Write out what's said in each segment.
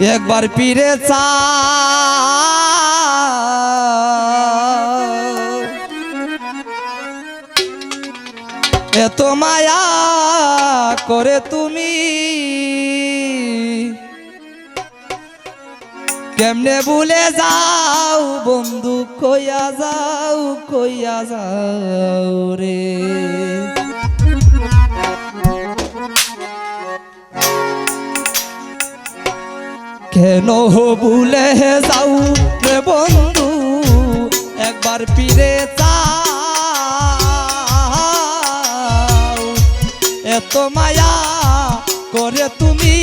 একবার ফিরে চা এত মায়া করে তুমি কেমনে ভুলে যাও বন্ধু কইয়া যাও রে কেন ভুলে যাও রে বন্ধু একবার ফিরে যাও এত মায়া করে তুমি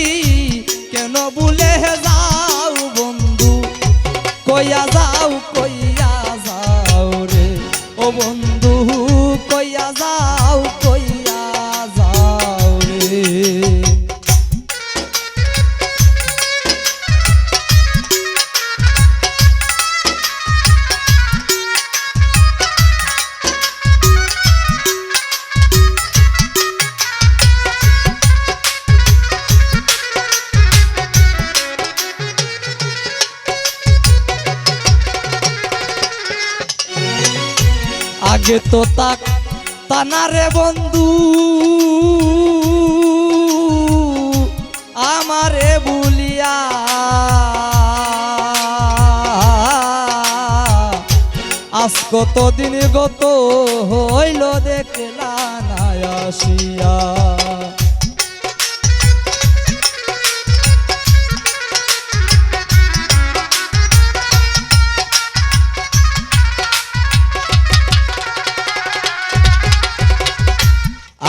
কেন ভুলে যাও বন্ধু কইয়া যাও রে ও বন্ধু কইয়া যাও রে আগে তো তানা রে বন্ধু আমারে ভুলিয়া আজ কতদিন গত হইল দেখলা না আসিয়া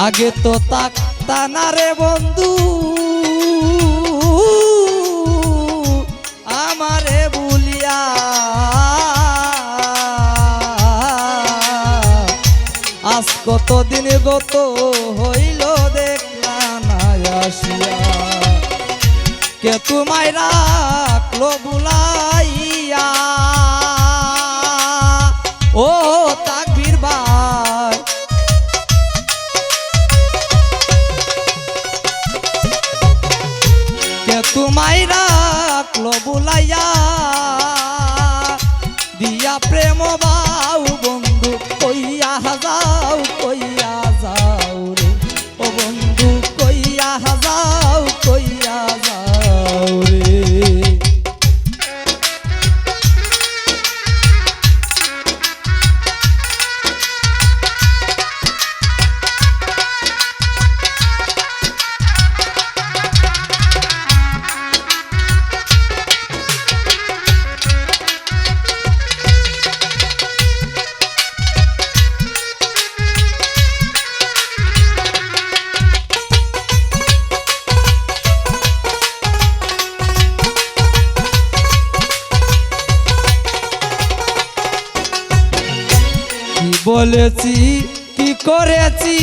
আগে তো তানা রে বন্ধু আমারে ভুলিয়া আজ কতদিন গত হইল দেখলা না আসিয়া কে তোমায় রাখলো বুলাইয়া ও তাকবীর ভাই তোমায় রাখলো বুলাইয়া দিয়া প্রেম বাউ বন্ধু কইয়া যাও রে ও বন্ধু কইয়া যাও রে বলেছি কি করেছি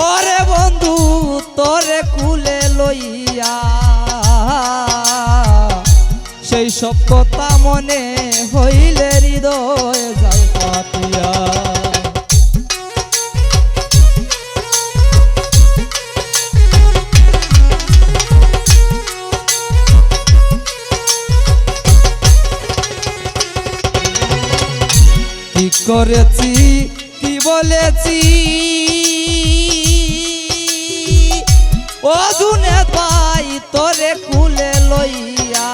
ওরে বন্ধু তোরে কুলে লইয়া সেই সব কথা মনে হইলে হৃদয় যায় পাতিয়া কি করেছি কি বলেছি ও জুনে ভাই তোরে কুলে লইয়া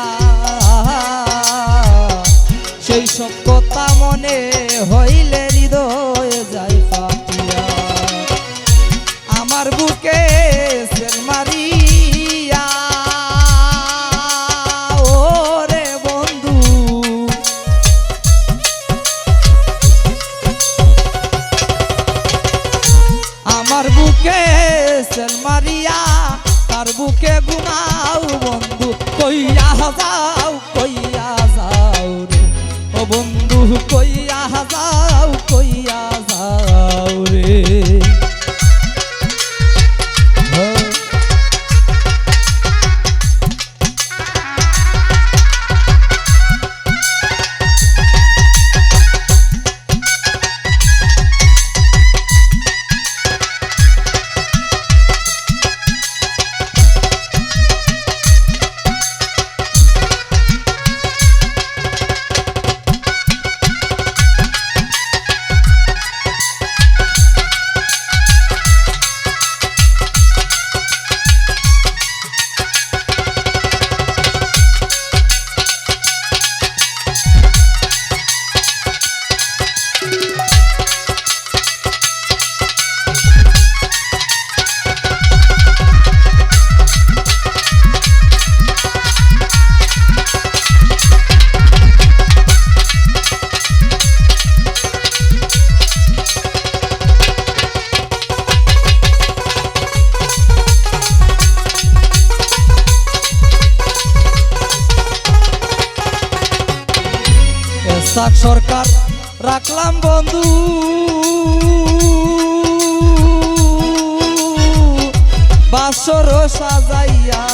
সেই সব কথা মনে হইলে হৃদয় যায় পাতিয়া আমার বুকে সেল মারিয়া ওরে বন্ধু আমার বুকে সেল মারিয়া তার বুকে ঘুমাও বন্ধু কইয়া যাও রে ও বন্ধু কইয়া যাও রে এসাক সরকার রাখলাম বন্ধু বাসর সাজাইয়া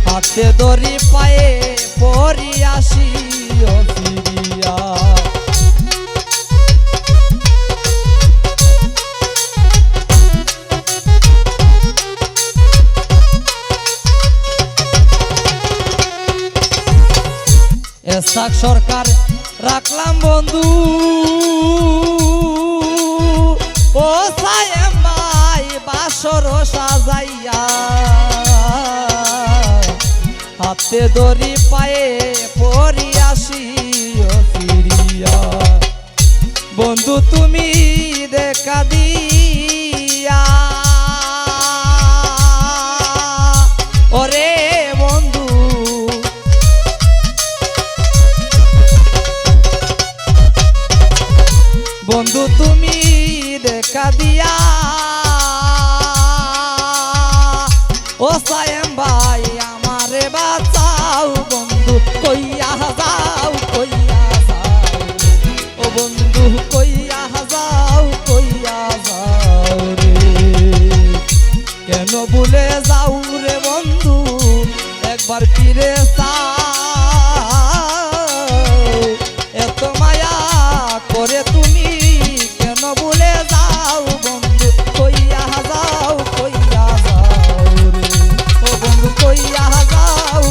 হাতে দড়ি পায়ে পরি আসি ফিরিয়া এসাক সরকার রাখলাম বন্ধু ও সায়েম ভাই বাসর সাজাইয়া হাতে দড়ি পায়ে পরি আসি ফিরিয়া বন্ধু তুমি দেখা দিয়া ওরে বন্ধু বন্ধু তুমি দেখা দিয়া ও সায়েম ভাই আমারে বাঁচাও বন্ধু কইয়া যাও ও বন্ধু কইয়া যাও রে কেন ভুলে যাও রে বন্ধু একবার ফিরে এত মায়া করে তুমি কেন ভুলে যাও বন্ধু কইয়া যাও রে ও বন্ধু কইয়া যাও